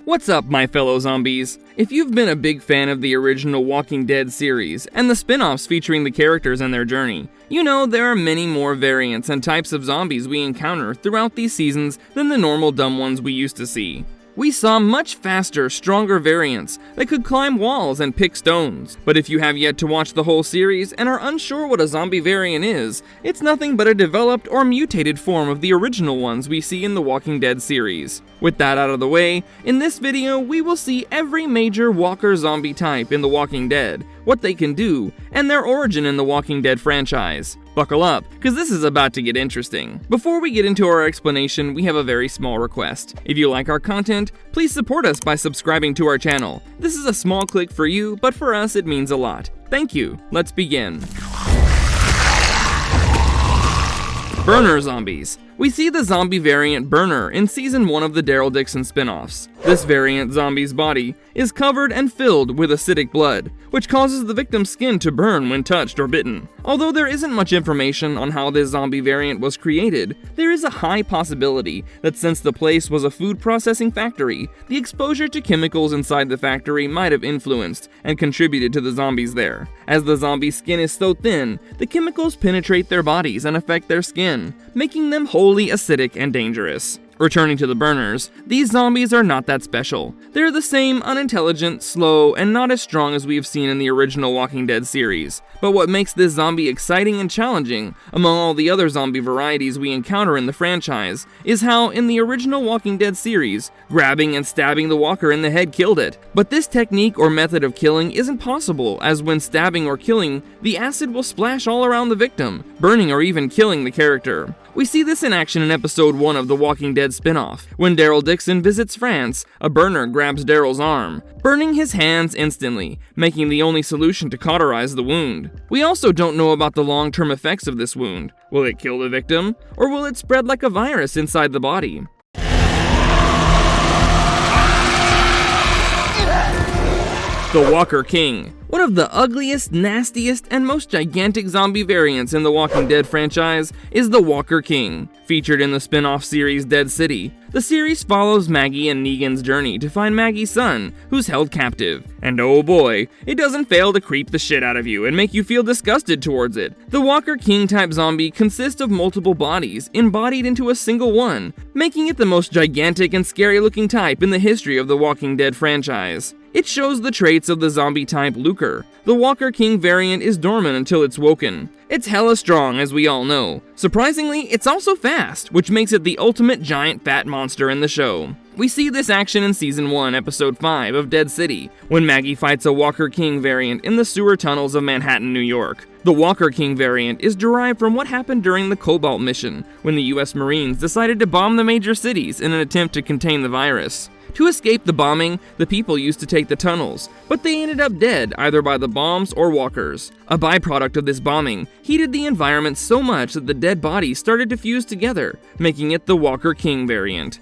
What's up, my fellow zombies? If you've been a big fan of the original Walking Dead series and the spin-offs featuring the characters and their journey, you know there are many more variants and types of zombies we encounter throughout these seasons than the normal dumb ones we used to see. We saw much faster, stronger variants that could climb walls and pick stones. But if you have yet to watch the whole series and are unsure what a zombie variant is, it's nothing but a developed or mutated form of the original ones we see in the Walking Dead series. With that out of the way, in this video we will see every major walker zombie type in the Walking Dead, what they can do, and their origin in the Walking Dead franchise. Buckle up, because this is about to get interesting. Before we get into our explanation, we have a very small request. If you like our content, please support us by subscribing to our channel. This is a small click for you, but for us it means a lot. Thank you. Let's begin. Burner zombies. We see the zombie variant Burner in Season 1 of the Daryl Dixon spin-offs. This variant zombie's body is covered and filled with acidic blood, which causes the victim's skin to burn when touched or bitten. Although there isn't much information on how this zombie variant was created, there is a high possibility that since the place was a food processing factory, the exposure to chemicals inside the factory might have influenced and contributed to the zombies there. As the zombie's skin is so thin, the chemicals penetrate their bodies and affect their skin, making them wholly acidic and dangerous. Returning to the burners, these zombies are not that special. They're the same, unintelligent, slow, and not as strong as we have seen in the original Walking Dead series. But what makes this zombie exciting and challenging, among all the other zombie varieties we encounter in the franchise, is how, in the original Walking Dead series, grabbing and stabbing the walker in the head killed it. But this technique or method of killing isn't possible, as when stabbing or killing, the acid will splash all around the victim, burning or even killing the character. We see this in action in episode 1 of the Walking Dead spin-off. When Daryl Dixon visits France, a burner grabs Daryl's arm, burning his hands instantly, making the only solution to cauterize the wound. We also don't know about the long-term effects of this wound. Will it kill the victim, or will it spread like a virus inside the body? The Walker King. One of the ugliest, nastiest, and most gigantic zombie variants in the Walking Dead franchise is the Walker King. Featured in the spin-off series Dead City, the series follows Maggie and Negan's journey to find Maggie's son, who's held captive. And oh boy, it doesn't fail to creep the shit out of you and make you feel disgusted towards it. The Walker King type zombie consists of multiple bodies, embodied into a single one, making it the most gigantic and scary looking type in the history of the Walking Dead franchise. It shows the traits of the zombie type Lurker. The Walker King variant is dormant until it's woken. It's hella strong, as we all know. Surprisingly, it's also fast, which makes it the ultimate giant fat monster in the show. We see this action in Season 1, Episode 5 of Dead City, when Maggie fights a Walker King variant in the sewer tunnels of Manhattan, New York. The Walker King variant is derived from what happened during the Cobalt mission, when the US Marines decided to bomb the major cities in an attempt to contain the virus. To escape the bombing, the people used to take the tunnels, but they ended up dead either by the bombs or walkers. A byproduct of this bombing heated the environment so much that the dead bodies started to fuse together, making it the Walker King variant.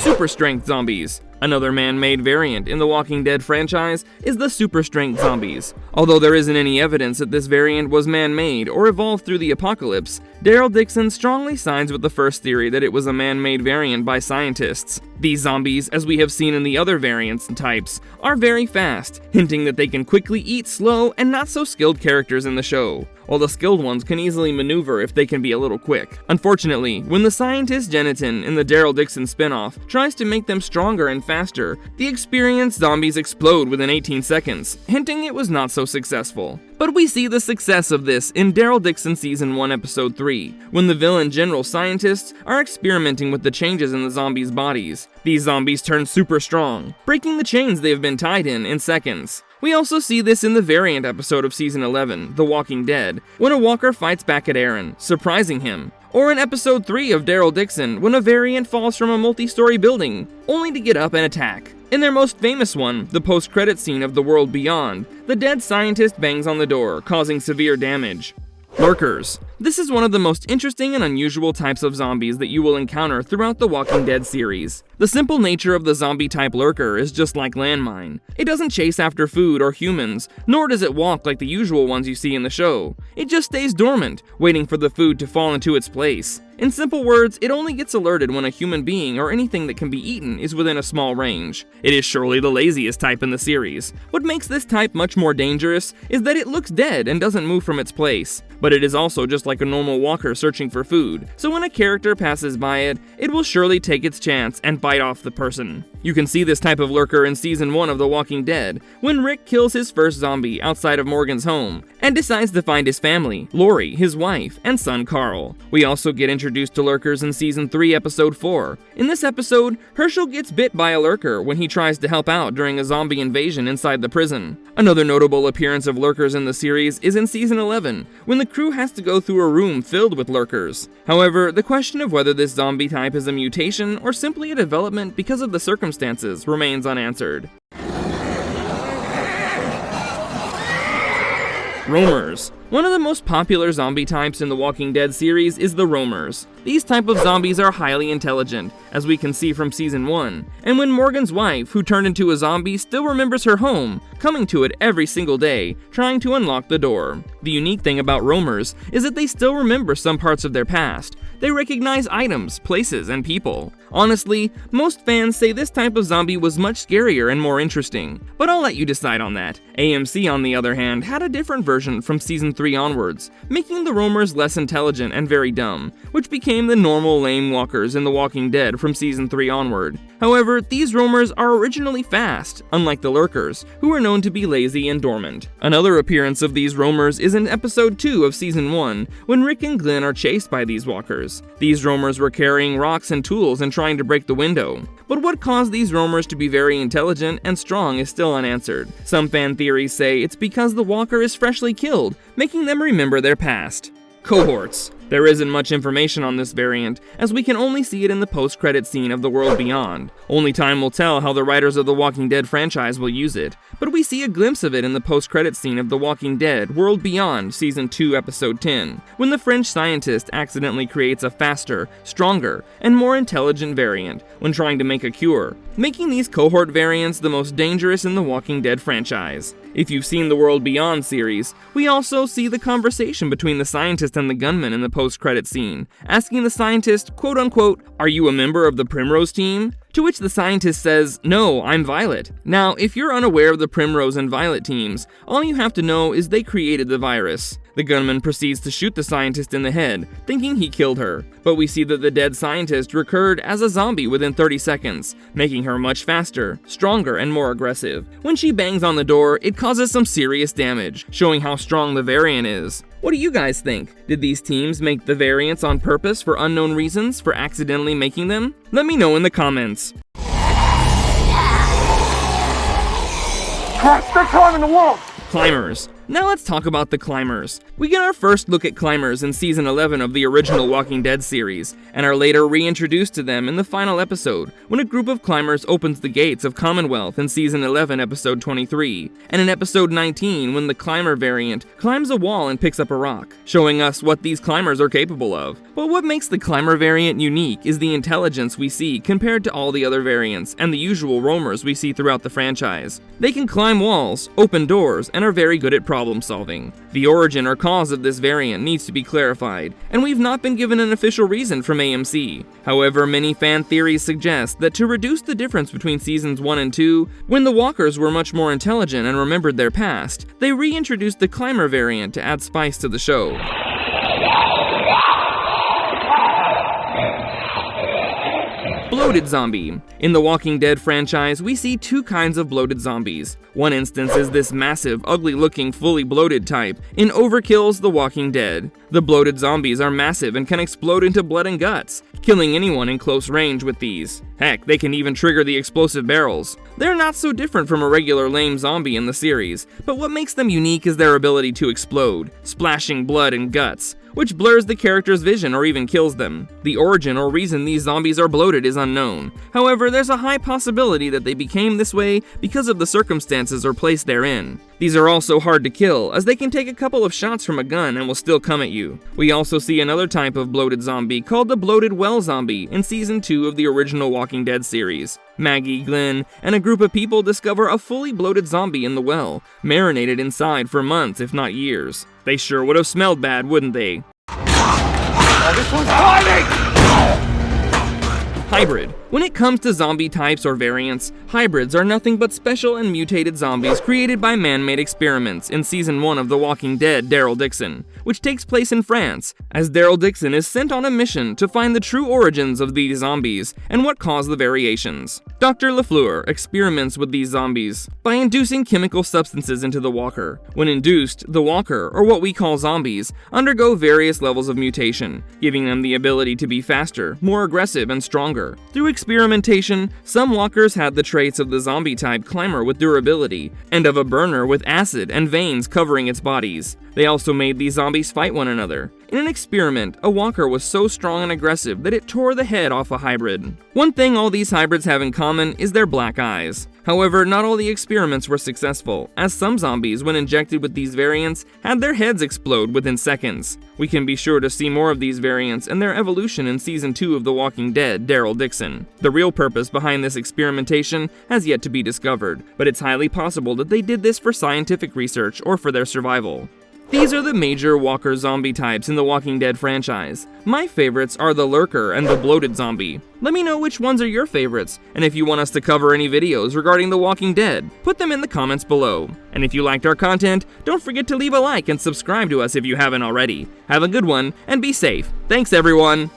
Super strength zombies. Another man-made variant in the Walking Dead franchise is the super strength zombies. Although there isn't any evidence that this variant was man-made or evolved through the apocalypse, Daryl Dixon strongly sides with the first theory that it was a man-made variant by scientists. These zombies, as we have seen in the other variants and types, are very fast, hinting that they can quickly eat slow and not so skilled characters in the show, while the skilled ones can easily maneuver if they can be a little quick. Unfortunately, when the scientist Genitin in the Daryl Dixon spin-off tries to make them stronger and faster, the experienced zombies explode within 18 seconds, hinting it was not so successful. But we see the success of this in Daryl Dixon Season 1 Episode 3, when the villain general scientists are experimenting with the changes in the zombies' bodies. These zombies turn super strong, breaking the chains they have been tied in seconds. We also see this in the variant episode of Season 11, The Walking Dead, when a walker fights back at Aaron, surprising him. Or in Episode 3 of Daryl Dixon, when a variant falls from a multi-story building, only to get up and attack. In their most famous one, the post-credit scene of The World Beyond, the dead scientist bangs on the door, causing severe damage. Lurkers. This is one of the most interesting and unusual types of zombies that you will encounter throughout the Walking Dead series. The simple nature of the zombie-type lurker is just like Landmine. It doesn't chase after food or humans, nor does it walk like the usual ones you see in the show. It just stays dormant, waiting for the food to fall into its place. In simple words, it only gets alerted when a human being or anything that can be eaten is within a small range. It is surely the laziest type in the series. What makes this type much more dangerous is that it looks dead and doesn't move from its place. But it is also just like a normal walker searching for food, so when a character passes by it, it will surely take its chance and bite off the person. You can see this type of lurker in Season 1 of The Walking Dead, when Rick kills his first zombie outside of Morgan's home, and decides to find his family, Lori, his wife, and son Carl. We also get introduced to lurkers in Season 3, Episode 4. In this episode, Herschel gets bit by a lurker when he tries to help out during a zombie invasion inside the prison. Another notable appearance of lurkers in the series is in Season 11, when the crew has to go through a room filled with lurkers. However, the question of whether this zombie type is a mutation or simply a development because of the circumstances remains unanswered. Roamers. One of the most popular zombie types in the Walking Dead series is the roamers. These type of zombies are highly intelligent, as we can see from Season 1, and when Morgan's wife, who turned into a zombie, still remembers her home, coming to it every single day, trying to unlock the door. The unique thing about roamers is that they still remember some parts of their past. They recognize items, places, and people. Honestly, most fans say this type of zombie was much scarier and more interesting, but I'll let you decide on that. AMC, on the other hand, had a different version from Season 3 onwards, making the roamers less intelligent and very dumb, which became the normal lame walkers in The Walking Dead from Season 3 onward. However, these roamers are originally fast, unlike the lurkers, who are known to be lazy and dormant. Another appearance of these roamers is in Episode 2 of Season 1, when Rick and Glenn are chased by these walkers. These roamers were carrying rocks and tools and trying to break the window. But what caused these roamers to be very intelligent and strong is still unanswered. Some fan theories say it's because the walker is freshly killed, making them remember their past. Cohorts. There isn't much information on this variant, as we can only see it in the post-credit scene of The World Beyond. Only time will tell how the writers of the Walking Dead franchise will use it, but we see a glimpse of it in the post-credit scene of The Walking Dead World Beyond Season 2 Episode 10, when the French scientist accidentally creates a faster, stronger, and more intelligent variant when trying to make a cure, making these cohort variants the most dangerous in the Walking Dead franchise. If you've seen the World Beyond series, we also see the conversation between the scientist and the gunman in the post-credit scene, asking the scientist, quote-unquote, "Are you a member of the Primrose team?" To which the scientist says, "No, I'm Violet." Now, if you're unaware of the Primrose and Violet teams, all you have to know is they created the virus. The gunman proceeds to shoot the scientist in the head, thinking he killed her, but we see that the dead scientist recurred as a zombie within 30 seconds, making her much faster, stronger, and more aggressive. When she bangs on the door, it causes some serious damage, showing how strong the variant is. What do you guys think? Did these teams make the variants on purpose for unknown reasons for accidentally making them? Let me know in the comments. Stay climbing the wall! Climbers. Now let's talk about the climbers. We get our first look at climbers in Season 11 of the original Walking Dead series, and are later reintroduced to them in the final episode, when a group of climbers opens the gates of Commonwealth in Season 11, Episode 23, and in Episode 19 when the climber variant climbs a wall and picks up a rock, showing us what these climbers are capable of. But what makes the climber variant unique is the intelligence we see compared to all the other variants and the usual roamers we see throughout the franchise. They can climb walls, open doors, and are very good at problem solving. The origin or cause of this variant needs to be clarified, and we've not been given an official reason from AMC. However, many fan theories suggest that to reduce the difference between Seasons 1 and 2, when the walkers were much more intelligent and remembered their past, they reintroduced the climber variant to add spice to the show. Bloated zombie. In the Walking Dead franchise, we see two kinds of bloated zombies. One instance is this massive, ugly-looking, fully bloated type in Overkill's The Walking Dead. The bloated zombies are massive and can explode into blood and guts, killing anyone in close range with these. Heck, they can even trigger the explosive barrels. They're not so different from a regular lame zombie in the series, but what makes them unique is their ability to explode, splashing blood and guts, which blurs the character's vision or even kills them. The origin or reason these zombies are bloated is unknown. However, there's a high possibility that they became this way because of the circumstances or place they're in. These are also hard to kill, as they can take a couple of shots from a gun and will still come at you. We also see another type of bloated zombie called the bloated well zombie in Season 2 of the original Walking Dead series. Maggie, Glenn, and a group of people discover a fully bloated zombie in the well, marinated inside for months if not years. They sure would have smelled bad, wouldn't they? Oh, this one's fighting! Hybrid. When it comes to zombie types or variants, hybrids are nothing but special and mutated zombies created by man-made experiments in Season 1 of The Walking Dead, Daryl Dixon, which takes place in France, as Daryl Dixon is sent on a mission to find the true origins of these zombies and what caused the variations. Dr. LaFleur experiments with these zombies by inducing chemical substances into the walker. When induced, the walker, or what we call zombies, undergo various levels of mutation, giving them the ability to be faster, more aggressive, and stronger. Through experimentation, some walkers had the traits of the zombie-type climber with durability, and of a burner with acid and veins covering its bodies. They also made these zombies fight one another. In an experiment, a walker was so strong and aggressive that it tore the head off a hybrid. One thing all these hybrids have in common is their black eyes. However, not all the experiments were successful, as some zombies, when injected with these variants, had their heads explode within seconds. We can be sure to see more of these variants and their evolution in Season 2 of The Walking Dead, Daryl Dixon. The real purpose behind this experimentation has yet to be discovered, but it's highly possible that they did this for scientific research or for their survival. These are the major walker zombie types in the Walking Dead franchise. My favorites are the Lurker and the Bloated zombie. Let me know which ones are your favorites, and if you want us to cover any videos regarding The Walking Dead, put them in the comments below. And if you liked our content, don't forget to leave a like and subscribe to us if you haven't already. Have a good one, and be safe. Thanks everyone!